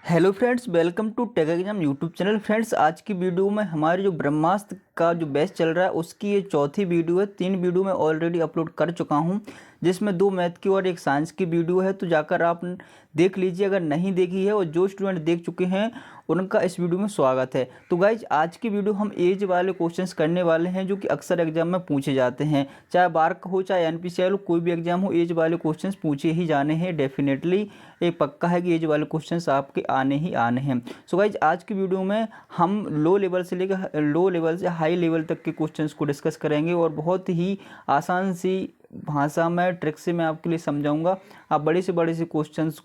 Hello friends, welcome to tech exam YouTube channel. Friends, आज की video में हमारी जो ब्रह्मास्त्र का जो बैच चल रहा है उसकी ये चौथी वीडियो है। 3 वीडियो मैं ऑलरेडी अपलोड कर चुका हूं, जिसमें 2 मैथ की और 1 साइंस की वीडियो है, तो जाकर आप देख लीजिए अगर नहीं देखी है। और जो स्टूडेंट देख चुके हैं उनका इस वीडियो में स्वागत है। तो गाइज, आज की वीडियो हम एज वाले क्वेश्चंस करने वाले हैं जो कि अक्सर एग्जाम में पूछे जाते हैं, चाहे बार्क हो चाहे एनपीसीआई हो, कोई भी एग्जाम हो, एज वाले क्वेश्चंस पूछे ही जाने हैं। डेफिनेटली एक पक्का है कि एज वाले क्वेश्चंस आपके आने ही आने हैं। सो गाइज, आज की वीडियो में हम लो लेवल से लेकर लो लेवल से हाई लेवल तक के क्वेश्चंस को डिस्कस करेंगे और बहुत ही आसान सी भाषा में ट्रिक से मैं आपके लिए समझाऊंगा। आप बड़े से बड़े क्वेश्चंस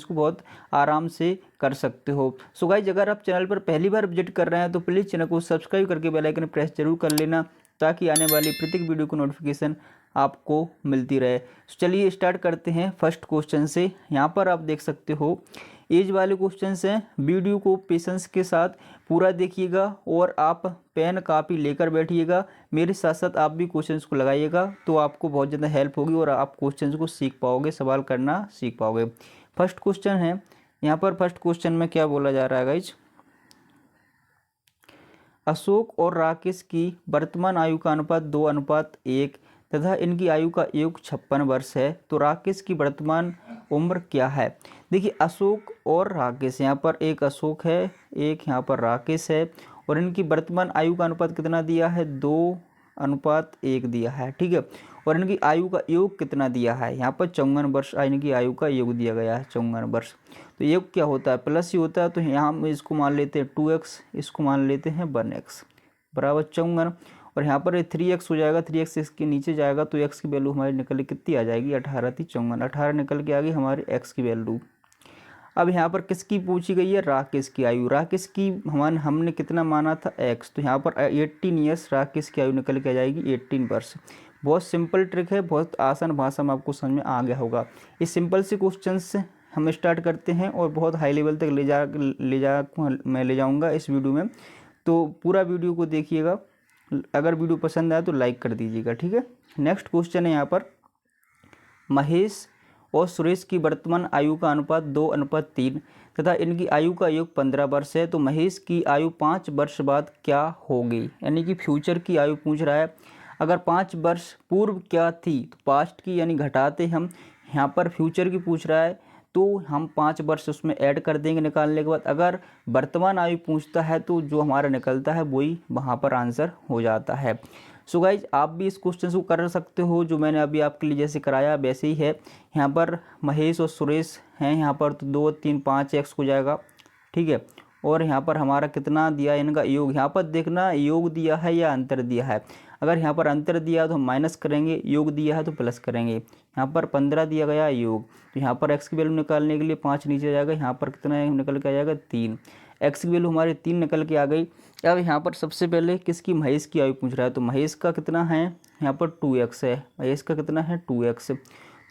को बहुत आराम से कर सकते हो। सो गाइज, अगर आप चैनल पर पहली बार विजिट कर रहे हैं तो प्लीज़ चैनल को सब्सक्राइब करके बेल आइकन प्रेस जरूर कर लेना, ताकि आने वाली प्रत्येक वीडियो को नोटिफिकेशन आपको मिलती रहे। चलिए स्टार्ट करते हैं फर्स्ट क्वेश्चन से। यहाँ पर आप देख सकते हो एज वाले क्वेश्चन हैं। वीडियो को पेशेंस के साथ पूरा देखिएगा और आप पेन कापी लेकर बैठिएगा। मेरे साथ साथ आप भी क्वेश्चंस को लगाइएगा, तो आपको बहुत ज़्यादा हेल्प होगी और आप क्वेश्चंस को सीख पाओगे, सवाल करना सीख पाओगे। फर्स्ट क्वेश्चन है, यहाँ पर फर्स्ट क्वेश्चन में क्या बोला जा रहा है गाइज। अशोक और राकेश की वर्तमान आयु का अनुपात 2:1 तथा इनकी आयु का योग 56 वर्ष है, तो राकेश की वर्तमान उम्र क्या है। देखिए, अशोक और राकेश, यहाँ पर एक अशोक है, एक यहाँ पर राकेश है, और इनकी वर्तमान आयु का अनुपात कितना दिया है, 2:1 दिया है। ठीक है, और इनकी आयु का योग कितना दिया है, यहाँ पर 54 वर्ष इनकी आयु का योग दिया गया है, 54 वर्ष। तो योग क्या होता है, प्लस ही होता है, तो यहाँ हम इसको मान लेते हैं 2x, इसको मान लेते हैं 1x बराबर 54, और यहाँ पर 3x हो जाएगा, 3x इसके नीचे जाएगा तो x की वैल्यू हमारी निकल के कितनी आ जाएगी, 18 थी 54, 18 निकल के आ गई हमारी x की वैल्यू। अब यहाँ पर किसकी पूछी गई है, राकेश की आयु। राकेश की हमने कितना माना था, x, तो यहाँ पर 18 ईयर्स राकेश की आयु निकल के आ जाएगी 18 वर्ष। बहुत सिंपल ट्रिक है, बहुत आसान भाषा में आपको समझ में आ गया होगा। इस सिंपल से क्वेश्चन से हम स्टार्ट करते हैं और बहुत हाई लेवल तक मैं ले जाऊँगा इस वीडियो में, तो पूरा वीडियो को देखिएगा। अगर वीडियो पसंद आए तो लाइक कर दीजिएगा, ठीक है। नेक्स्ट क्वेश्चन है यहाँ पर, महेश और सुरेश की वर्तमान आयु का अनुपात 2:3 तथा इनकी आयु का योग 15 वर्ष है, तो महेश की आयु 5 वर्ष बाद क्या होगी, यानी कि फ्यूचर की आयु पूछ रहा है। अगर 5 वर्ष पूर्व क्या थी तो पास्ट की यानी घटाते हम, यहाँ पर फ्यूचर की पूछ रहा है तो हम 5 वर्ष उसमें ऐड कर देंगे निकालने के बाद। अगर वर्तमान आयु पूछता है तो जो हमारा निकलता है वही वहाँ पर आंसर हो जाता है। सो गाइज, आप भी इस क्वेश्चन को कर सकते हो, जो मैंने अभी आपके लिए जैसे कराया वैसे ही है। यहाँ पर महेश और सुरेश हैं, यहाँ पर तो 2, 3, 5x हो जाएगा, ठीक है। और यहाँ पर हमारा कितना दिया इनका योग, यहाँ पर देखना योग दिया है या अंतर दिया है। अगर यहाँ पर अंतर दिया तो हम माइनस करेंगे, योग दिया है तो प्लस करेंगे। यहाँ पर 15 दिया गया योग, तो यहाँ पर x की वैल्यू निकालने के लिए 5 नीचे जाएगा, यहाँ पर कितना निकल के आ जाएगा 3। x की वैल्यू हमारी 3 निकल के आ गई। अब यहाँ पर सबसे पहले किसकी, महेश की आयु पूछ रहा है, तो महेश का कितना है, यहाँ पर 2x है, महेश का कितना है 2x।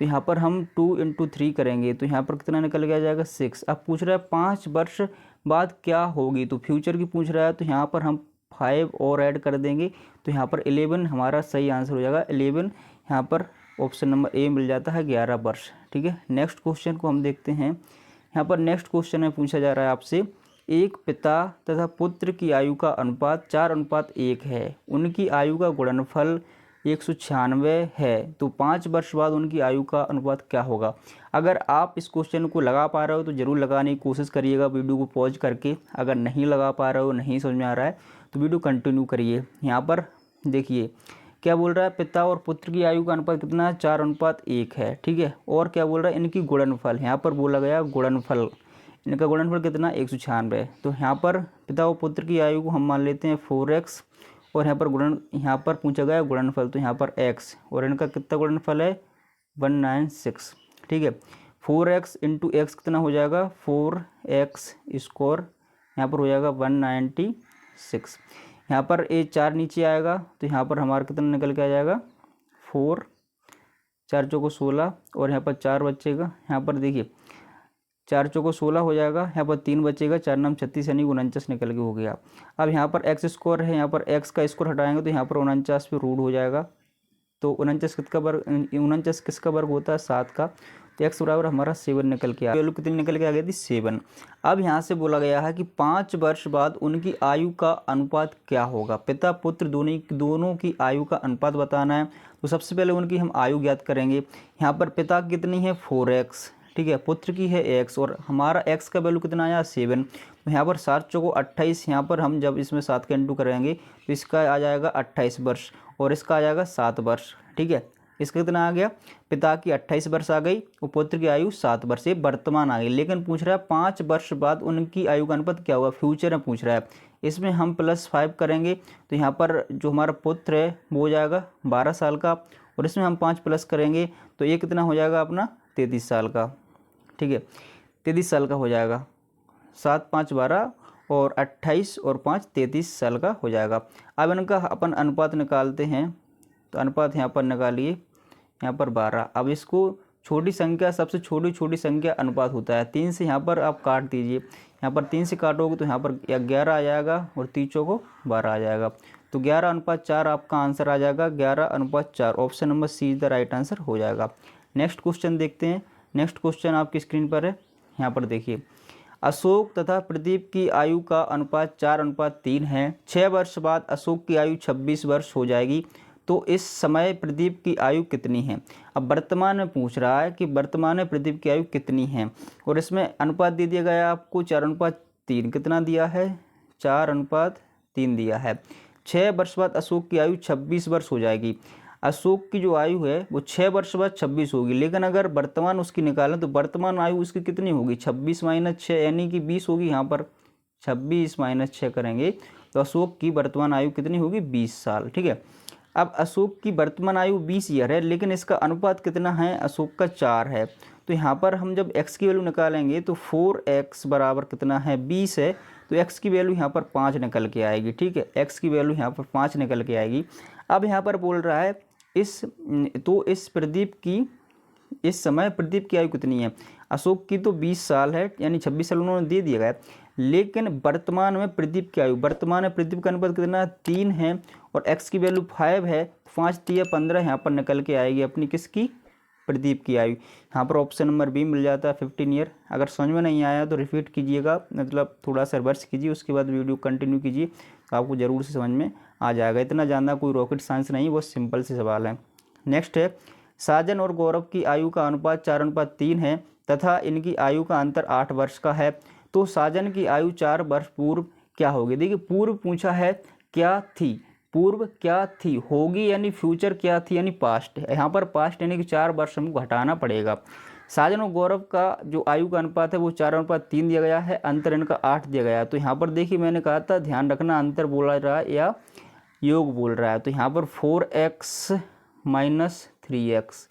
तो यहाँ पर हम 2 × 3 करेंगे तो यहाँ पर कितना निकल के आ जाएगा 6। अब पूछ रहा है 5 वर्ष बाद क्या होगी, तो फ्यूचर की पूछ रहा है, तो यहाँ पर हम 5 और ऐड कर देंगे, तो यहाँ पर 11 हमारा सही आंसर हो जाएगा। 11 यहाँ पर ऑप्शन नंबर ए मिल जाता है, 11 वर्ष, ठीक है। नेक्स्ट क्वेश्चन को हम देखते हैं। यहाँ पर नेक्स्ट क्वेश्चन में पूछा जा रहा है आपसे, एक पिता तथा पुत्र की आयु का अनुपात 4:1 है, उनकी आयु का गुणनफल 196 है, तो 5 वर्ष बाद उनकी आयु का अनुपात क्या होगा। अगर आप इस क्वेश्चन को लगा पा रहे हो तो ज़रूर लगाने की कोशिश करिएगा वीडियो को पॉज करके। अगर नहीं लगा पा रहे हो, नहीं समझ में आ रहा है, तो वीडियो कंटिन्यू करिए। यहाँ पर देखिए क्या बोल रहा है, पिता और पुत्र की आयु का अनुपात कितना है, 4:1 है, ठीक है। और क्या बोल रहा है, इनकी गुणनफल, यहाँ पर बोला गया गुणनफल, इनका गुणनफल कितना 196। तो यहाँ पर पिता और पुत्र की आयु को हम मान लेते हैं 4x, और यहाँ पर यहाँ पर पूछा गया गुणनफल, तो यहाँ पर x, और इनका कितना गुणनफल है 196, ठीक है। 4x × x कितना हो जाएगा 4x स्क्वायर, यहाँ पर हो जाएगा 196। यहाँ पर ये 4 नीचे आएगा तो यहाँ पर हमारा कितना निकल के आ जाएगा 4, 4 चौको 16, और यहाँ पर 4 बचेगा। यहाँ पर देखिए 4 चौको 16 हो जाएगा, यहाँ पर 3 बचेगा, 4 नाम 36 यानी 49 निकल के हो गया। अब यहाँ पर x स्क्वायर है, यहाँ पर x का स्क्वायर हटाएंगे तो यहाँ पर 49 पे रूट हो जाएगा। तो 49 किसका वर्ग, 49 किसका वर्ग होता है 7 का, तो x बराबर हमारा 7 निकल के आ, वैल्यू कितनी निकल के आ गई थी 7। अब यहाँ से बोला गया है कि 5 वर्ष बाद उनकी आयु का अनुपात क्या होगा। पिता पुत्र दोनों की आयु का अनुपात बताना है। तो सबसे पहले उनकी हम आयु ज्ञात करेंगे। यहाँ पर पिता की कितनी है 4x, ठीक है, पुत्र की है x, और हमारा x का वैल्यू कितना आया 7। तो यहाँ पर 7 चौको 28, यहाँ पर हम जब इसमें 7 का इंटू करेंगे तो इसका आ जाएगा 28 वर्ष और इसका आ जाएगा 7 वर्ष, ठीक है। इसका कितना आ गया, पिता की 28 वर्ष आ गई और पुत्र की आयु 7 वर्ष, ये वर्तमान आ गई। लेकिन पूछ रहा है 5 वर्ष बाद उनकी आयु का अनुपात क्या होगा, फ्यूचर में पूछ रहा है। इसमें हम +5 करेंगे तो यहाँ पर जो हमारा पुत्र है वो हो जाएगा 12 साल का, और इसमें हम 5 प्लस करेंगे तो ये कितना हो जाएगा अपना 33 साल का, ठीक है, 33 साल का हो जाएगा। 7 5 12 और 28 और 5 33 साल का हो जाएगा। अब इनका अपन अनुपात निकालते हैं। तो अनुपात यहाँ पर निकालिए, यहाँ पर 12। अब इसको छोटी संख्या, सबसे छोटी संख्या अनुपात होता है। 3 से यहाँ पर आप काट दीजिए, यहाँ पर 3 से काटोगे तो यहाँ पर 11 आ जाएगा और 3 को 12 आ जाएगा। तो 11:4 आपका आंसर आ जाएगा, 11:4। Option number C is the right answer हो जाएगा। नेक्स्ट क्वेश्चन देखते हैं। नेक्स्ट क्वेश्चन आपकी स्क्रीन पर है, यहाँ पर देखिए। अशोक तथा प्रदीप की आयु का अनुपात 4:3 है। 6 वर्ष बाद अशोक की आयु 26 वर्ष हो जाएगी, तो इस समय प्रदीप की आयु कितनी है। अब वर्तमान में पूछ रहा है कि वर्तमान में प्रदीप की आयु कितनी है, और इसमें अनुपात दे दिया गया है आपको 4:3। कितना दिया है, 4:3 दिया है। 6 वर्ष बाद अशोक की आयु 26 वर्ष हो जाएगी। अशोक की जो आयु है वो 6 वर्ष बाद 26 होगी, लेकिन अगर वर्तमान उसकी निकालें तो वर्तमान आयु उसकी कितनी होगी, 26 - 6 यानी कि 20 होगी। यहाँ पर 26 - 6 करेंगे तो अशोक की वर्तमान आयु कितनी होगी, 20 साल, ठीक है। अब अशोक की वर्तमान आयु 20 ईयर है, लेकिन इसका अनुपात कितना है, अशोक का 4 है। तो यहाँ पर हम जब x की वैल्यू निकालेंगे तो 4x बराबर कितना है, 20 है। तो x की वैल्यू यहाँ पर 5 निकल के आएगी, ठीक है, x की वैल्यू यहाँ पर 5 निकल के आएगी। अब यहाँ पर बोल रहा है इस प्रदीप की इस समय प्रदीप की आयु कितनी है। अशोक की तो 20 साल है, यानी 26 साल उन्होंने दे दिया गया, लेकिन वर्तमान में प्रदीप की आयु, वर्तमान में प्रदीप का अनुपात कितना 3 है और x की वैल्यू 5 है। 5 × 15 यहाँ पर निकल के आएगी अपनी किसकी, प्रदीप की आयु। यहाँ पर ऑप्शन नंबर बी मिल जाता है 15 ईयर। अगर समझ में नहीं आया तो रिपीट कीजिएगा, मतलब थोड़ा सा रिवर्स कीजिए, उसके बाद वीडियो कंटिन्यू कीजिए, तो आपको ज़रूर से समझ में आ जाएगा। इतना जानना कोई रॉकेट साइंस नहीं, बहुत सिंपल से सवाल है। नेक्स्ट है, साजन और गौरव की आयु का अनुपात 4:3 है तथा इनकी आयु का अंतर 8 वर्ष का है। तो साजन की आयु 4 वर्ष पूर्व क्या होगी। देखिए पूर्व पूछा है, क्या थी, पूर्व क्या थी, होगी यानी फ्यूचर, क्या थी यानी पास्ट। यहाँ पर पास्ट यानी कि 4 वर्ष हमको घटाना पड़ेगा। साजन और गौरव का जो आयु का अनुपात है वो 4:3 दिया गया है, अंतर इनका 8 दिया गया है। तो यहाँ पर देखिए मैंने कहा था ध्यान रखना, अंतर बोला रहा है या योग बोल रहा है। तो यहाँ पर 4x - 3x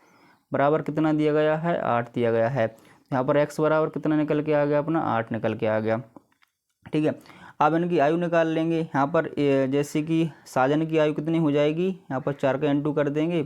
बराबर कितना दिया गया है, 8 दिया गया है। यहाँ पर x बराबर कितना निकल के आ गया अपना, 8 निकल के आ गया, ठीक है। अब इनकी आयु निकाल लेंगे। यहाँ पर जैसे कि साजन की आयु कितनी हो जाएगी, यहाँ पर 4 का इंटू कर देंगे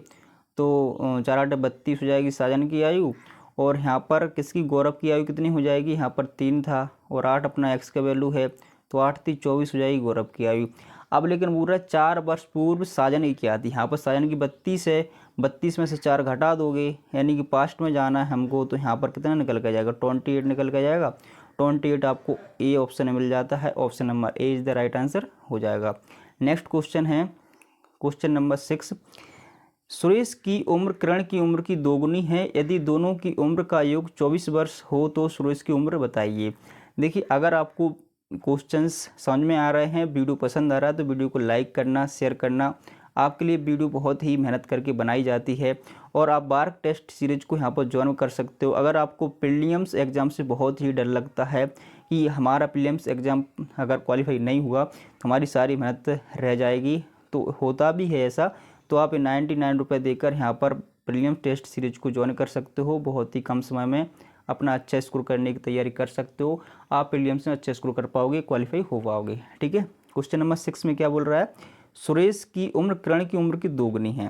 तो 4 8 32 हो जाएगी साजन की आयु, और यहाँ पर किसकी, गौरव की आयु कितनी हो जाएगी, यहाँ पर 3 था और 8 अपना x का वैल्यू है, तो 8 × 3 = 24 हो जाएगी गौरव की आयु। अब लेकिन पूरा 4 वर्ष पूर्व साजन की क्या थी। यहाँ पर साजन की 32 है, 32 में से 4 घटा दोगे यानी कि पास्ट में जाना है हमको, तो यहाँ पर कितना निकल के जाएगा, 28 निकल के जाएगा। 28 आपको ए ऑप्शन में मिल जाता है, option number A is the right answer हो जाएगा। नेक्स्ट क्वेश्चन है क्वेश्चन नंबर 6। सुरेश की उम्र किरण की उम्र की दोगुनी है, यदि दोनों की उम्र का योग 24 वर्ष हो तो सुरेश की उम्र बताइए। देखिए अगर आपको क्वेश्चंस समझ में आ रहे हैं, वीडियो पसंद आ रहा है तो वीडियो को लाइक करना, शेयर करना। आपके लिए वीडियो बहुत ही मेहनत करके बनाई जाती है, और आप बार्क टेस्ट सीरीज को यहाँ पर ज्वाइन कर सकते हो। अगर आपको प्रीलिम्स एग्ज़ाम से बहुत ही डर लगता है कि हमारा प्रीलिम्स एग्ज़ाम अगर क्वालिफाई नहीं हुआ तो हमारी सारी मेहनत रह जाएगी, तो होता भी है ऐसा, तो आप 99 रुपये देकर यहाँ पर प्रीलिम्स टेस्ट सीरीज को ज्वाइन कर सकते हो। बहुत ही कम समय में अपना अच्छा स्कोर करने की तैयारी कर सकते हो। आप प्रीलिम्स में अच्छा स्कोर कर पाओगे, क्वालिफाई हो पाओगे, ठीक है। क्वेश्चन नंबर 6 में क्या बोल रहा है, सुरेश की उम्र किरण की उम्र की दोगुनी है।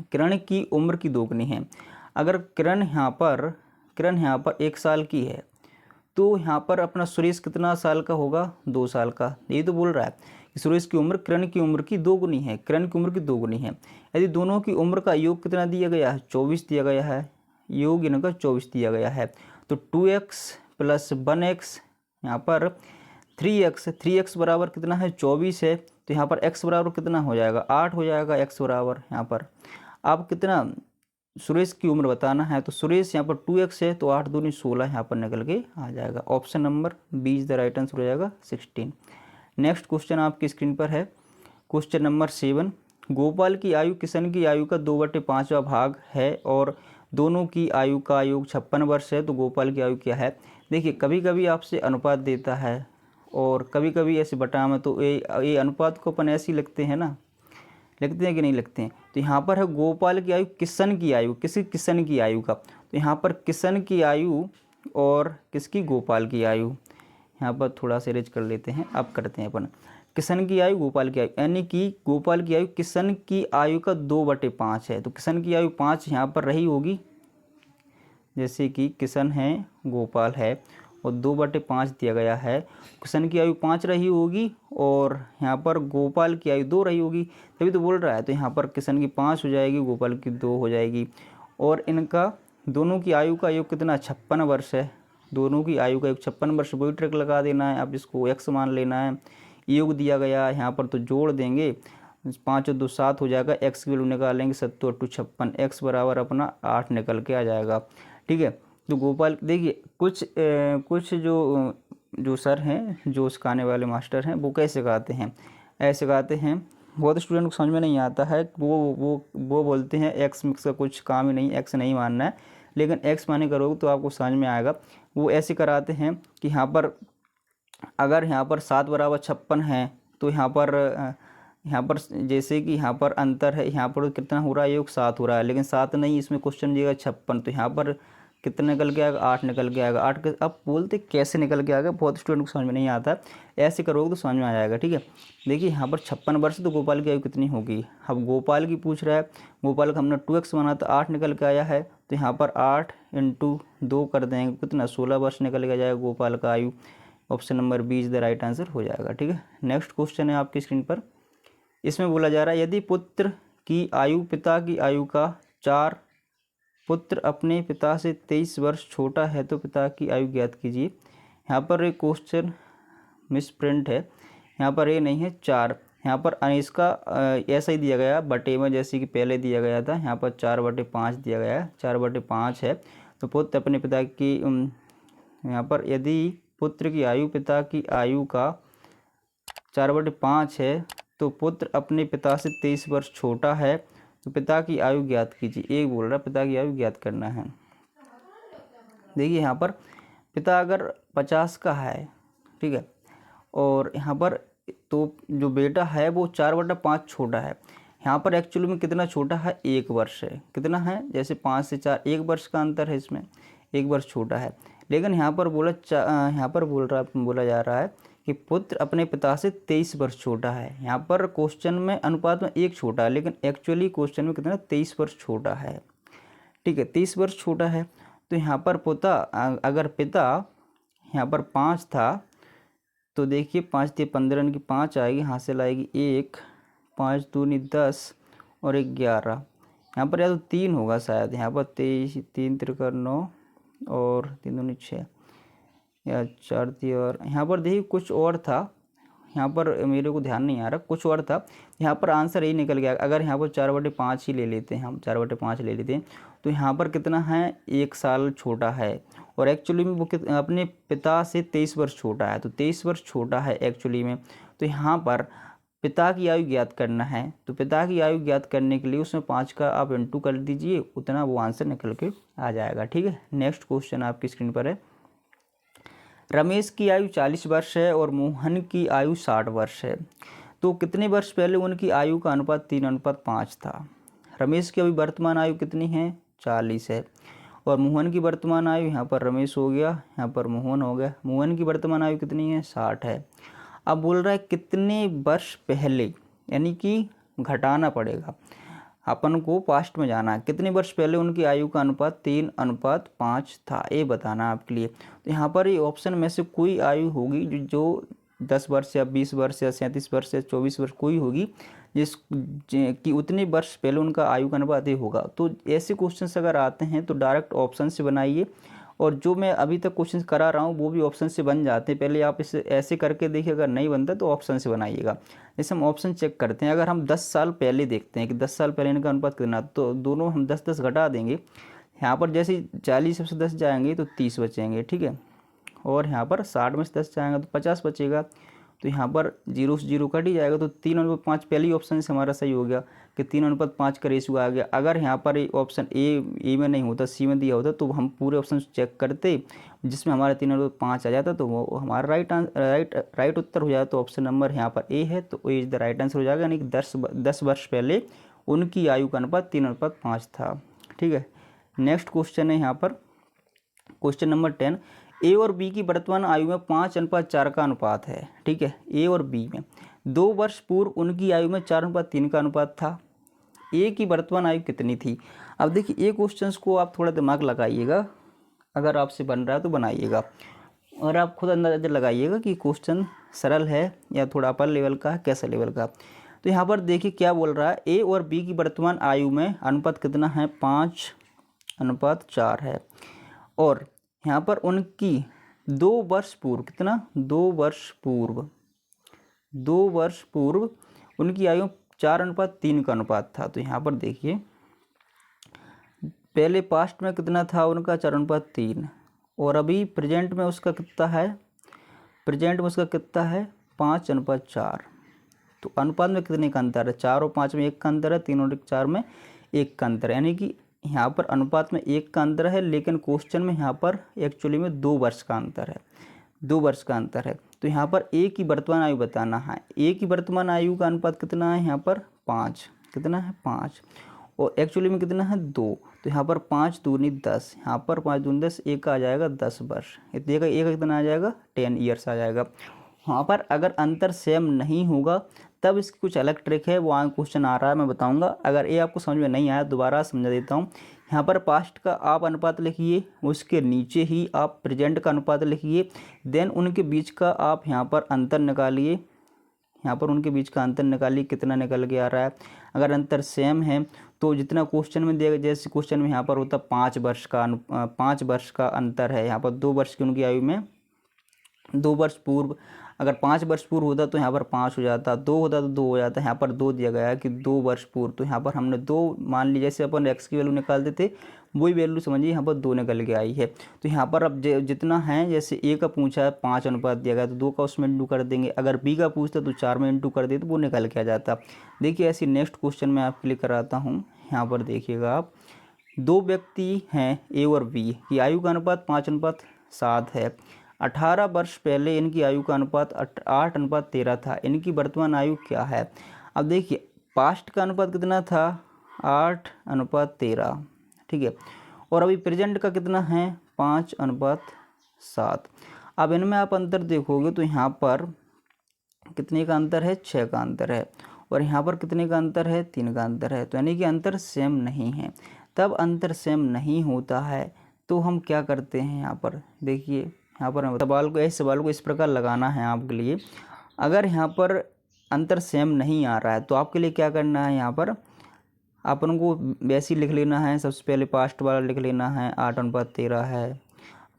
किरण की उम्र की दोगुनी है। अगर किरण यहाँ पर 1 साल की है तो यहाँ पर अपना सुरेश कितना साल का होगा, 2 साल का। यही तो बोल रहा है कि सुरेश की उम्र किरण की उम्र की दोगुनी है, किरण की उम्र की दोगुनी है। यदि दोनों की उम्र का योग कितना दिया गया है, 24 दिया गया है, योग इनका 24 दिया गया है। तो 2x प्लस 1x, यहाँ पर 3x बराबर कितना है 24 है, तो यहाँ पर x बराबर कितना हो जाएगा 8 हो जाएगा x बराबर। यहाँ पर आप कितना सुरेश की उम्र बताना है, तो सुरेश यहाँ पर 2x है, तो 8 दूनी 16 यहाँ पर निकल के आ जाएगा। Option number B is the right answer हो जाएगा 16। नेक्स्ट क्वेश्चन आपकी स्क्रीन पर है क्वेश्चन नंबर 7। गोपाल की आयु किशन की आयु का 2/5वां भाग है और दोनों की आयु का योग 56 वर्ष है, तो गोपाल की आयु क्या है। देखिए कभी कभी आपसे अनुपात देता है और कभी कभी ऐसे बटा में, तो ये अनुपात को अपन ऐसे ही लिखते हैं ना, लिखते हैं कि नहीं लिखते हैं। तो यहाँ पर है गोपाल की आयु किशन की आयु, किसी किशन की आयु का, तो यहाँ पर किशन की आयु और किसकी गोपाल की आयु, यहाँ पर थोड़ा सा रेज कर लेते हैं, अब करते हैं अपन। किशन की आयु गोपाल की आयु, यानी कि गोपाल की आयु किशन की आयु का 2/5 है, तो किशन की आयु 5 यहाँ पर रही होगी, जैसे कि किशन है गोपाल है और 2/5 दिया गया है, किशन की आयु 5 रही होगी और यहाँ पर गोपाल की आयु 2 रही होगी, तभी तो बोल रहा है। तो यहाँ पर किशन की 5 हो जाएगी, गोपाल की 2 हो जाएगी, और इनका दोनों की आयु का योग कितना 56 वर्ष है। दोनों की आयु का योग 56 वर्ष, वही ट्रिक लगा देना है, आप इसको x मान लेना है। योग दिया गया है यहाँ पर, तो जोड़ देंगे, 5 और 2 7 हो जाएगा, x की वैल्यू निकालेंगे 7 और 2 56, x बराबर अपना 8 निकल के आ जाएगा। ठीक है, तो गोपाल देखिए कुछ जो सर हैं, जो सिखाने वाले मास्टर हैं, वो कैसे सिखाते हैं, ऐसे सिखाते हैं। बहुत स्टूडेंट को समझ में नहीं आता है, वो बोलते हैं एक्स मिक्स का कुछ काम ही नहीं, एक्स नहीं मानना है, लेकिन एक्स माने करोगे तो आपको समझ में आएगा। वो ऐसे कराते हैं कि यहाँ पर अगर यहाँ पर 7 बराबर 56 है, तो यहाँ पर जैसे कि यहाँ पर अंतर है, यहाँ पर कितना हो रहा है योग 7 हो रहा है, लेकिन 7 नहीं, इसमें क्वेश्चन दिएगा 56, तो यहाँ पर कितना निकल के आएगा 8 निकल के आएगा। 8 अब बोलते कैसे निकल के आएगा, बहुत स्टूडेंट को समझ में नहीं आता, ऐसे करोगे तो समझ में आ जाएगा। ठीक है, देखिए यहाँ पर 56 वर्ष, तो गोपाल की आयु कितनी होगी। अब गोपाल की पूछ रहा है, गोपाल का हमने 2x माना तो 8 निकल के आया है, तो यहाँ पर 8 × 2 कर देंगे, कितना 16 वर्ष निकल के जाएगा गोपाल का आयु। Option number B is the right answer हो जाएगा। ठीक है, नेक्स्ट क्वेश्चन है आपकी स्क्रीन पर। इसमें बोला जा रहा है यदि पुत्र की आयु पिता की आयु का 4, पुत्र अपने पिता से 23 वर्ष छोटा है, तो पिता की आयु ज्ञात कीजिए। यहाँ पर एक क्वेश्चन मिस प्रिंट है, यहाँ पर ये नहीं है 4, यहाँ पर इसका ऐसा ही दिया गया बटे में, जैसे कि पहले दिया गया था, यहाँ पर 4/5 दिया गया है, 4/5 है। तो पुत्र अपने पिता की यहाँ पर यदि पुत्र की आयु पिता की आयु का 4/5 है, तो पुत्र अपने पिता से 23 वर्ष छोटा है, तो पिता की आयु ज्ञात कीजिए। एक बोल रहा है पिता की आयु ज्ञात करना है। देखिए यहाँ पर पिता अगर 50 का है, ठीक है, और यहाँ पर तो जो बेटा है वो 4/5 छोटा है। यहाँ पर एक्चुअली में कितना छोटा है, 1 वर्ष है। कितना है, जैसे 5 से 4 1 वर्ष का अंतर है, इसमें 1 वर्ष छोटा है। लेकिन यहाँ पर बोला जा रहा है कि पुत्र अपने पिता से 23 वर्ष छोटा है। यहाँ पर क्वेश्चन में अनुपात में 1 छोटा है, लेकिन एक्चुअली क्वेश्चन में कितना 23 वर्ष छोटा है। ठीक है, 23 वर्ष छोटा है। तो यहाँ पर अगर पिता यहाँ पर 5 था, तो देखिए 5 × 15 की 5 आएगी, हासिल आएगी 1, 5 दूनी 10 और 11। यहाँ पर या तो 3 होगा शायद, यहाँ पर 23, 3 × 9 और 3 दूनी 6 या 4 थी, और यहाँ पर देखिए कुछ और था, यहाँ पर मेरे को ध्यान नहीं आ रहा, कुछ और था। यहाँ पर आंसर यही निकल गया। अगर यहाँ पर 4/5 ही ले लेते हैं, हम 4/5 ले लेते हैं, तो यहाँ पर कितना है 1 साल छोटा है, और एक्चुअली में वो अपने पिता से 23 वर्ष छोटा है, तो 23 वर्ष छोटा है एक्चुअली में। तो यहाँ पर पिता की आयु ज्ञात करना है, तो पिता की आयु ज्ञात करने के लिए उसमें 5 का आप इंटू कर दीजिए, उतना वो आंसर निकल के आ जाएगा। ठीक है, नेक्स्ट क्वेश्चन आपकी स्क्रीन पर है। रमेश की आयु 40 वर्ष है और मोहन की आयु 60 वर्ष है, तो कितने वर्ष पहले उनकी आयु का अनुपात 3:5 था। रमेश की अभी वर्तमान आयु कितनी है, 40 है, और मोहन की वर्तमान आयु, यहाँ पर रमेश हो गया, यहाँ पर मोहन हो गया, मोहन की वर्तमान आयु कितनी है, 60 है। अब बोल रहा है कितने वर्ष पहले, यानी कि घटाना पड़ेगा, अपन को पास्ट में जाना है, कितने वर्ष पहले उनकी आयु का अनुपात 3:5 था, ये बताना आपके लिए। तो यहाँ पर ये ऑप्शन में से कोई आयु होगी जो 10 वर्ष या 20 वर्ष या 37 वर्ष या 24 वर्ष कोई होगी कि उतने वर्ष पहले उनका आयु का अनुपात ये होगा। तो ऐसे क्वेश्चंस अगर आते हैं तो डायरेक्ट ऑप्शन से बनाइए, और जो मैं अभी तक क्वेश्चन करा रहा हूँ वो भी ऑप्शन से बन जाते हैं। पहले आप इसे ऐसे करके देखिए, अगर नहीं बनता तो ऑप्शन से बनाइएगा। जैसे हम ऑप्शन चेक करते हैं, अगर हम 10 साल पहले देखते हैं कि 10 साल पहले इनका अनुपात कितना, तो दोनों हम 10-10 घटा देंगे। यहाँ पर जैसे 40 में से 10 जाएंगे तो 30 बचेंगे, ठीक है। और यहाँ पर 60 में से 10 जाएंगे तो 50 बचेगा। तो यहाँ पर 0 से 0 कट ही जाएगा, तो 3:5 पहली ऑप्शन से हमारा सही हो गया कि 3:5 का रेशियो आ गया। अगर यहाँ पर ऑप्शन ए में नहीं होता, सी में दिया होता, तो हम पूरे ऑप्शन चेक करते जिसमें हमारा 3:5 आ जाता, तो वो हमारा राइट उत्तर हो जाता। तो ऑप्शन नंबर यहाँ पर ए है, तो ए इज द राइट आंसर हो जाएगा, यानी कि 10 वर्ष पहले उनकी आयु का अनुपात 3:5 था, ठीक है। नेक्स्ट क्वेश्चन है यहाँ पर क्वेश्चन नंबर 10। ए और बी की वर्तमान आयु में 5:4 का अनुपात है, ठीक है। ए और बी में 2 वर्ष पूर्व उनकी आयु में 4:3 का अनुपात था। ए की वर्तमान आयु कितनी थी? अब देखिए, ये क्वेश्चंस को आप थोड़ा दिमाग लगाइएगा, अगर आपसे बन रहा है तो बनाइएगा, और आप खुद अंदाजा लगाइएगा कि क्वेश्चन सरल है या थोड़ा अपर लेवल का है, कैसा लेवल का। तो यहाँ पर देखिए क्या बोल रहा है, ए और बी की वर्तमान आयु में अनुपात कितना है? 5:4 है। और यहाँ पर उनकी 2 वर्ष पूर्व, कितना? 2 वर्ष पूर्व उनकी आयु 4:3 का अनुपात था। तो यहाँ पर देखिए, पहले पास्ट में कितना था उनका? 4:3, और अभी प्रेजेंट में उसका कितना है? 5:4। तो अनुपात में कितने का अंतर है? 4 और 5 में 1 का अंतर है, 3 और 4 में 1 का अंतर है, यानी कि यहाँ पर अनुपात में 1 का अंतर है, लेकिन क्वेश्चन में यहाँ पर एक्चुअली में 2 वर्ष का अंतर है, 2 वर्ष का अंतर है। तो यहाँ पर ए की वर्तमान आयु बताना है। ए की वर्तमान आयु का अनुपात कितना है? यहाँ पर 5, कितना है? 5, और एक्चुअली में कितना है? 2। तो यहाँ पर 5 दूनी 10, यहाँ पर 5 दूनी 10, एक का आ जाएगा 10 वर्ष, इतने का एक कितना आ जाएगा? 10 ईयर्स आ जाएगा। वहाँ पर अगर अंतर सेम नहीं होगा तब इसकी कुछ अलग ट्रिक है, वो आगे क्वेश्चन आ रहा है, मैं बताऊंगा। अगर ये आपको समझ में नहीं आया दोबारा समझा देता हूँ। यहाँ पर पास्ट का आप अनुपात लिखिए, उसके नीचे ही आप प्रेजेंट का अनुपात लिखिए, देन उनके बीच का आप यहाँ पर अंतर निकालिए, यहाँ पर उनके बीच का अंतर निकालिए, कितना निकल के आ रहा है। अगर अंतर सेम है तो जितना क्वेश्चन में दिया, जैसे क्वेश्चन में यहाँ पर होता 5 वर्ष का अंतर है, यहाँ पर 2 वर्ष की उनकी आयु में 2 वर्ष पूर्व, अगर 5 वर्ष पूर्व होता तो यहाँ पर 5 हो जाता, 2 होता तो 2 हो जाता, यहाँ पर 2 दिया गया है कि 2 वर्ष पूर्व, तो यहाँ पर हमने 2 मान ली, जैसे अपन x की वैल्यू निकालते थे वही वैल्यू समझिए यहाँ पर 2 निकल के आई है। तो यहाँ पर अब जितना है, जैसे ए का पूछा है 5 अनुपात दिया गया तो 2 का उसमें इंटू कर देंगे, अगर बी का पूछता तो 4 में इंटू कर दे तो वो निकल के आ जाता। देखिए ऐसी नेक्स्ट क्वेश्चन मैं आपके लिए कराता हूँ। यहाँ पर देखिएगा आप, 2 व्यक्ति हैं ए और बी की आयु का अनुपात 5:7 है। 18 वर्ष पहले इनकी आयु का अनुपात 8:13 था। इनकी वर्तमान आयु क्या है? अब देखिए, पास्ट का अनुपात कितना था? 8:13, ठीक है, और अभी प्रेजेंट का कितना है? 5:7। अब इनमें आप अंतर देखोगे तो यहाँ पर कितने का अंतर है? 6 का अंतर है, और यहाँ पर कितने का अंतर है? 3 का अंतर है। तो यानी कि अंतर सेम नहीं है। तब अंतर सेम नहीं होता है तो हम क्या करते हैं, यहाँ पर देखिए, यहाँ पर सवाल को इस प्रकार लगाना है आपके लिए। अगर यहाँ पर अंतर सेम नहीं आ रहा है तो आपके लिए क्या करना है, यहाँ पर अपन को वैसे ही लिख लेना है। सबसे पहले पास्ट वाला लिख लेना है 8:13 है,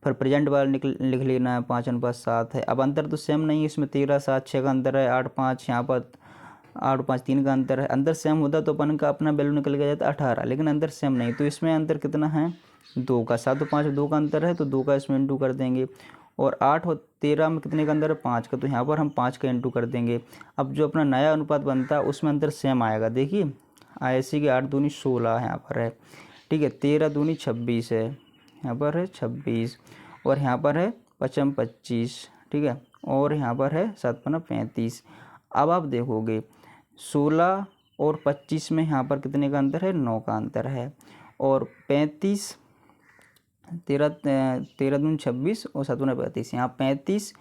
फिर प्रेजेंट वाला लिख लेना है 5:7 है। अब अंतर तो सेम नहीं है, इसमें 13, 7, 6 का अंतर है, 8, 5, यहाँ पर 8, 5, 3 का अंतर है। अंतर सेम होता तो अपन का अपना वैल्यू निकल के जाता 18, लेकिन अंतर सेम नहीं, तो इसमें अंतर कितना है? 2 का। 7 और 5 2 का अंतर है, तो 2 का इसमें इंटू कर देंगे, और 8 और 13 में कितने का अंतर है? 5 का, तो यहाँ पर हम 5 का इंटू कर देंगे। अब जो अपना नया अनुपात बनता है उसमें अंतर सेम आएगा। देखिए ऐसे कि 8 दूनी 16 यहाँ पर है, ठीक है, 13 दूनी 26 है, यहाँ पर है 26, और यहाँ पर है 5 25, ठीक है, और यहाँ पर है 7 35। अब आप देखोगे 16 और 25 में यहाँ पर कितने का अंतर है? 9 का अंतर है, और 35, 13 दूनी 26 और 7 35, यहाँ 35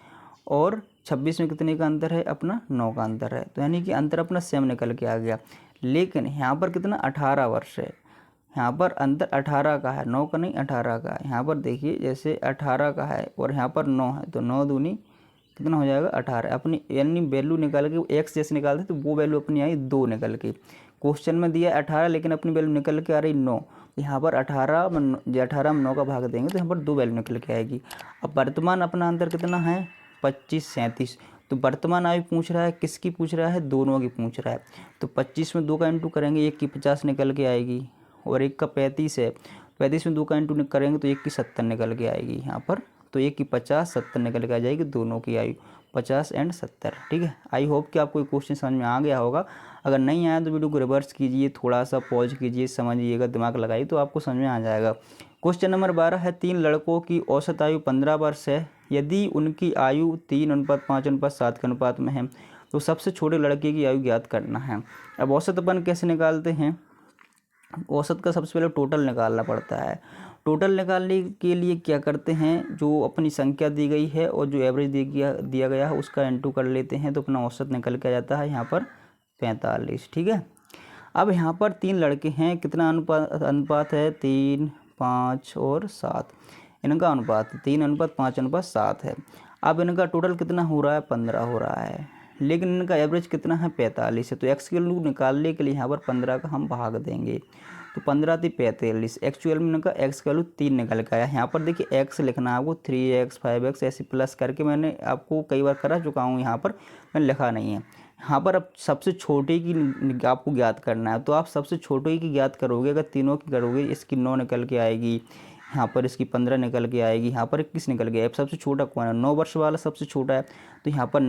और 26 में कितने का अंतर है? अपना 9 का अंतर है। तो यानी कि अंतर अपना सेम निकल के आ गया। लेकिन यहाँ पर कितना? 18 वर्ष है, यहाँ पर अंतर 18 का है, 9 का नहीं 18 का है। यहाँ पर देखिए जैसे 18 का है और यहाँ पर 9 है, तो 9 दूनी कितना हो जाएगा 18। अपनी यानी वैल्यू निकाल के एक्स जैसे निकालते तो वो वैल्यू अपनी आई 2 निकल के। क्वेश्चन में दिया 18 लेकिन अपनी वैल्यू निकल के आ रही 9। यहाँ पर 18 में 9 का भाग देंगे तो यहाँ पर 2 वैल्यू निकल के आएगी। अब वर्तमान अपना अंतर कितना है 25 37। तो वर्तमान आयु पूछ रहा है, किसकी पूछ रहा है, दोनों की पूछ रहा है। तो 25 में 2 का इंटू करेंगे, 1 की 50 निकल के आएगी और 1 का 35 है। 35 में 2 का इंटू करेंगे तो 1 की 70 निकल के आएगी यहाँ पर। तो 1 की 50 70 निकल के आ जाएगी, दोनों की आयु 50 एंड 70। ठीक है, आई होप कि आपको क्वेश्चन समझ में आ गया होगा। अगर नहीं आया तो वीडियो को रिवर्स कीजिए, थोड़ा सा पॉज कीजिए, समझिएगा, दिमाग लगाइए तो आपको समझ में आ जाएगा। क्वेश्चन नंबर 12 है, 3 लड़कों की औसत आयु 15 वर्ष है। यदि उनकी आयु 3:5:7 के अनुपात में है तो सबसे छोटे लड़के की आयु ज्ञात करना है। अब औसत अपन कैसे निकालते हैं, औसत का सबसे पहले टोटल निकालना पड़ता है। टोटल निकालने के लिए क्या करते हैं, जो अपनी संख्या दी गई है और जो एवरेज दिया गया है उसका इंटू कर लेते हैं तो अपना औसत निकल के आ जाता है यहाँ पर 45। ठीक है, अब यहाँ पर 3 लड़के हैं, कितना अनुपात है 3 5 और 7, इनका अनुपात 3:5:7 है। अब इनका टोटल कितना हो रहा है 15 हो रहा है, लेकिन इनका एवरेज कितना है 45 है। तो एक्स की वैल्यू निकालने के लिए यहाँ पर 15 का हम भाग देंगे तो 15 थी 45। एक्चुअल में इनका एक्स की वैल्यू 3 निकल के आया। यहाँ पर देखिए एक्स लिखना है आपको 3x 5x ऐसे प्लस करके, मैंने आपको कई बार करा चुका हूँ, यहाँ पर मैंने लिखा नहीं है। यहाँ पर अब सबसे छोटे की आपको ज्ञात करना है, तो आप सबसे छोटे की ज्ञात करोगे। अगर तीनों की करोगे इसकी 9 निकल के आएगी, यहाँ पर इसकी 15 निकल के आएगी, यहाँ पर 21 निकल के। अब सबसे छोटा कौन है, 9 वर्ष वाला सबसे छोटा है, तो यहाँ पर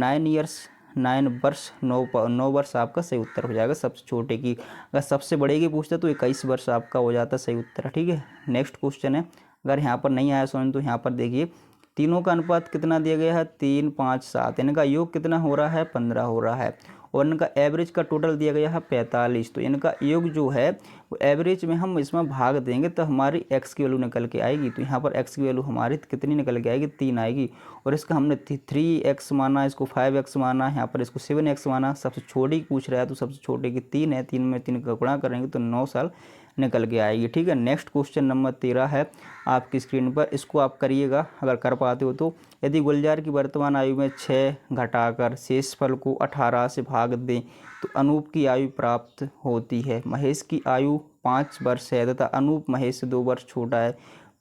9 वर्ष आपका सही उत्तर हो जाएगा सबसे छोटे की। अगर सबसे बड़े की पूछते तो 21 वर्ष आपका हो जाता सही उत्तर। ठीक है, नेक्स्ट क्वेश्चन है, अगर यहाँ पर नहीं आया समझ तो यहाँ पर देखिए तीनों का अनुपात कितना दिया गया है 3 5 7, इनका योग कितना हो रहा है 15 हो रहा है और इनका एवरेज का टोटल दिया गया है 45। तो इनका योग जो है वो एवरेज में हम इसमें भाग देंगे तो हमारी एक्स की वैल्यू निकल के आएगी। तो यहाँ पर एक्स की वैल्यू हमारी कितनी निकल के आएगी 3 आएगी और इसका हमने 3x माना, इसको 5x माना, यहाँ पर इसको 7x माना। सबसे छोटी पूछ रहा है तो सबसे छोटे की 3 है, 3 में 3 का गुणा करेंगे तो 9 साल निकल के आएगी। ठीक है, नेक्स्ट क्वेश्चन नंबर 13 है आपकी स्क्रीन पर, इसको आप करिएगा अगर कर पाते हो तो। यदि गुलजार की वर्तमान आयु में 6 घटाकर शेषफल को 18 से भाग दें तो अनूप की आयु प्राप्त होती है। महेश की आयु 5 वर्ष है तथा अनूप महेश से 2 वर्ष छोटा है,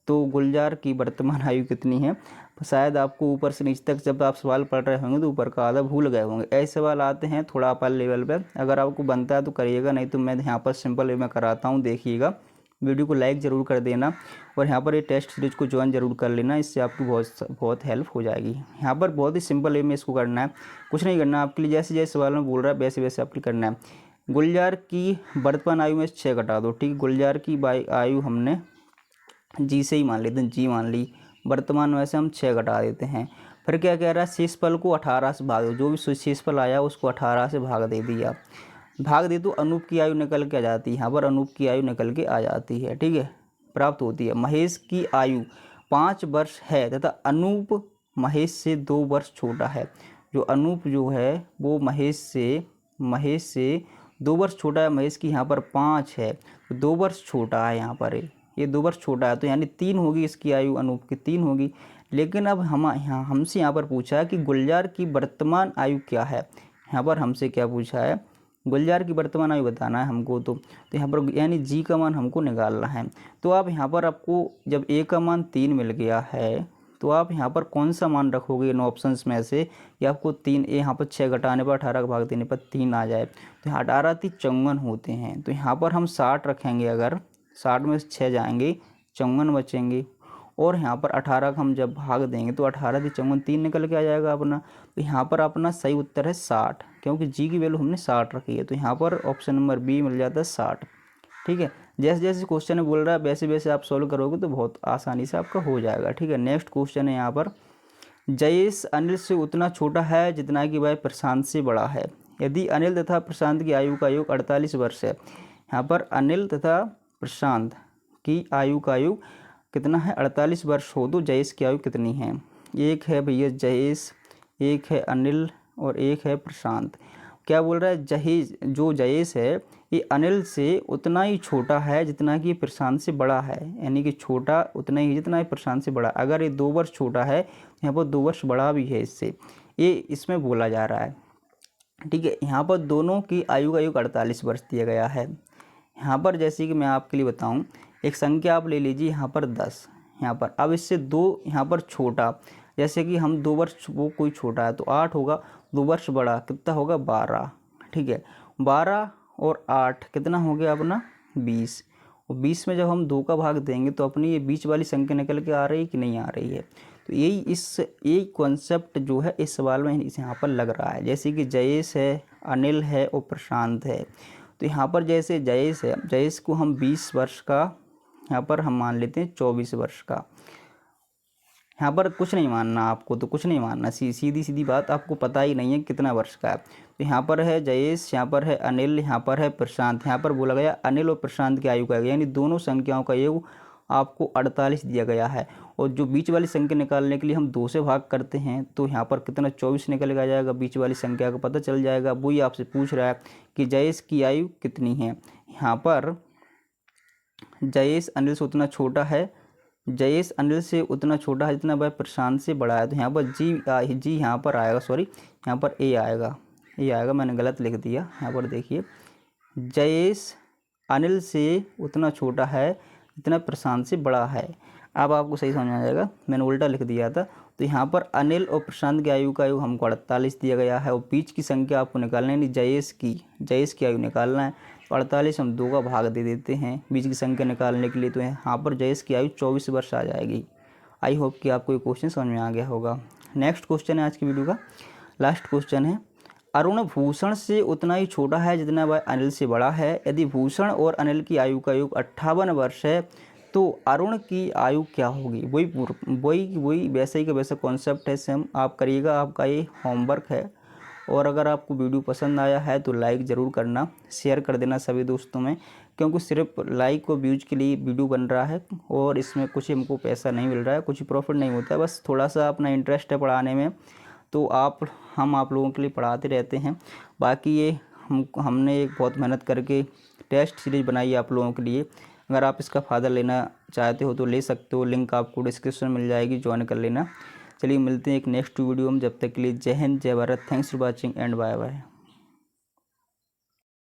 तो गुलजार की वर्तमान आयु कितनी है। शायद आपको ऊपर से नीचे तक जब आप सवाल पढ़ रहे होंगे तो ऊपर का आधा भूल गए होंगे। ऐसे सवाल आते हैं थोड़ा अपर लेवल पे, अगर आपको बनता है तो करिएगा, नहीं तो मैं यहाँ पर सिंपल वे में कराता हूँ, देखिएगा। वीडियो को लाइक ज़रूर कर देना और यहाँ पर ये टेस्ट सीरीज को ज्वाइन जरूर कर लेना, इससे आपकी बहुत हेल्प हो जाएगी। यहाँ पर बहुत ही सिंपल वे में इसको करना है, कुछ नहीं करना आपके लिए, जैसे जैसे सवाल में बोल रहा है वैसे वैसे आपको करना है। गुलजार की वर्तमान आयु में 6 घटा दो। ठीक, गुलजार की आयु हमने जी से ही मान लेते हैं, जी मान ली, वर्तमान में से हम 6 घटा देते हैं। फिर क्या कह रहा है, शेषफल को 18 से भाग दो, जो भी शेषफल आया उसको 18 से भाग दे दिया, भाग दे तो अनूप की आयु निकल के आ जाती है। यहाँ पर अनूप की आयु निकल के आ जाती है। ठीक है, प्राप्त होती है। महेश की आयु 5 वर्ष है तथा अनूप महेश से 2 वर्ष छोटा है। जो अनूप जो है वो महेश से 2 वर्ष छोटा है। महेश की यहाँ पर 5 है तो 2 वर्ष छोटा है, यहाँ पर ये 2 वर्ष छोटा है, तो यानी 3 होगी इसकी आयु, अनूप की 3 होगी। लेकिन अब हमसे यहाँ पर पूछा है कि गुलजार की वर्तमान आयु क्या है। यहाँ पर हमसे क्या पूछा है, गुलजार की वर्तमान आयु बताना है हमको। तो यहाँ पर यानी जी का मान हमको निकालना है। तो आप यहाँ पर आपको जब ए का मान 3 मिल गया है तो आप यहाँ पर कौन सा मान रखोगे इन ऑप्शंस में से, कि आपको 3 यहाँ पर 6 घटाने पर 18 का भाग देने पर 3 आ जाए। तो यहाँ 18 3 54 होते हैं, तो यहाँ पर हम 60 रखेंगे। अगर 60 में से 6 जाएंगे 54 बचेंगे और यहाँ पर 18 का हम जब भाग देंगे तो 18 3 54 3 निकल के आ जाएगा अपना। तो यहाँ पर अपना सही उत्तर है 60, क्योंकि जी की वैल्यू हमने 60 रखी है। तो यहाँ पर ऑप्शन नंबर बी मिल जाता है 60। ठीक है, जैसे जैसे क्वेश्चन बोल रहा है वैसे वैसे आप सॉल्व करोगे तो बहुत आसानी से आपका हो जाएगा। ठीक है, नेक्स्ट क्वेश्चन है यहाँ पर, जयेश अनिल से उतना छोटा है जितना कि वह प्रशांत से बड़ा है। यदि अनिल तथा प्रशांत की आयु का योग 48 वर्ष है, यहाँ पर अनिल तथा प्रशांत की आयु का योग कितना है 48 वर्ष हो तो जयेश की आयु कितनी है। एक है भैया जयेश, एक है अनिल और एक है प्रशांत। क्या बोल रहा है, जयेश है ये अनिल से उतना ही छोटा है जितना कि प्रशांत से बड़ा है, यानी कि छोटा उतना ही जितना ही प्रशांत से बड़ा। अगर ये 2 वर्ष छोटा है, यहाँ पर 2 वर्ष बड़ा भी है इससे, ये इसमें बोला जा रहा है। ठीक है, यहाँ पर दोनों की आयु का योग 48 वर्ष दिया गया है। यहाँ पर जैसे कि मैं आपके लिए बताऊँ, एक संख्या आप ले लीजिए यहाँ पर 10, यहाँ पर अब इससे 2 यहाँ पर छोटा, जैसे कि हम 2 वर्ष वो कोई छोटा है तो 8 होगा, 2 वर्ष बड़ा कितना होगा 12। ठीक है, 12 और 8 कितना हो गया अपना 20, और 20 में जब हम 2 का भाग देंगे तो अपनी ये बीच वाली संख्या निकल के आ रही है कि नहीं आ रही है। तो यही कॉन्सेप्ट जो है इस सवाल में इस यहाँ पर लग रहा है। जैसे कि जयेश है, अनिल है और प्रशांत है, तो यहाँ पर जैसे जयेश है, जयेश को हम 20 वर्ष का, यहाँ पर हम मान लेते हैं 24 वर्ष का। यहाँ पर कुछ नहीं मानना आपको, तो कुछ नहीं मानना, सीधी सीधी बात, आपको पता ही नहीं है कितना वर्ष का है। तो यहाँ पर है जयेश, यहाँ पर है अनिल, यहाँ पर है प्रशांत। यहाँ पर बोला गया अनिल और प्रशांत की आयु का योग, यानी दोनों संख्याओं का योग आपको 48 दिया गया है। और जो बीच वाली संख्या निकालने के लिए हम 2 से भाग करते हैं तो यहाँ पर कितना 24 निकल के आ जाएगा, बीच वाली संख्या का पता चल जाएगा। वही आपसे पूछ रहा है कि जयेश की आयु कितनी है। यहाँ पर जयेश अनिल से उतना छोटा है, जयेश अनिल से उतना छोटा है जितना वह प्रशांत से बड़ा है। तो यहाँ पर जी यहाँ पर आएगा, सॉरी यहाँ पर ए आएगा, मैंने गलत लिख दिया। यहाँ पर देखिए, जयेश अनिल से उतना छोटा है जितना प्रशांत से बड़ा है। अब आपको सही समझ आ जाएगा, मैंने उल्टा लिख दिया था। तो यहाँ पर अनिल और प्रशांत की आयु का योग हमको 48 दिया गया है, और बीच की संख्या आपको निकालना है, यानी जयेश की आयु निकालना है। 48 हम 2 का भाग दे देते हैं बीच की संख्या निकालने के लिए, तो यहाँ पर जयेश की आयु 24 वर्ष आ जाएगी। आई होप कि आपको ये क्वेश्चन समझ में आ गया होगा। नेक्स्ट क्वेश्चन है आज की वीडियो का, लास्ट क्वेश्चन है, अरुण भूषण से उतना ही छोटा है जितना वह अनिल से बड़ा है। यदि भूषण और अनिल की आयु का योग 58 वर्ष है तो अरुण की आयु क्या होगी। वही वैसे ही का वैसा कॉन्सेप्ट है, सेम आप करिएगा, आपका ये होमवर्क है। और अगर आपको वीडियो पसंद आया है तो लाइक ज़रूर करना, शेयर कर देना सभी दोस्तों में, क्योंकि सिर्फ लाइक और व्यूज के लिए वीडियो बन रहा है और इसमें कुछ हमको पैसा नहीं मिल रहा है, कुछ प्रॉफिट नहीं होता है, बस थोड़ा सा अपना इंटरेस्ट है पढ़ाने में, तो हम आप लोगों के लिए पढ़ाते रहते हैं। बाकी ये हमने एक बहुत मेहनत करके टेस्ट सीरीज बनाई है आप लोगों के लिए। अगर आप इसका फ़ायदा लेना चाहते हो तो ले सकते हो, लिंक आपको डिस्क्रिप्शन में मिल जाएगी, ज्वाइन कर लेना। चलिए मिलते हैं एक नेक्स्ट वीडियो में, जब तक के लिए जय हिंद, जय Bharat, thanks for watching and bye bye.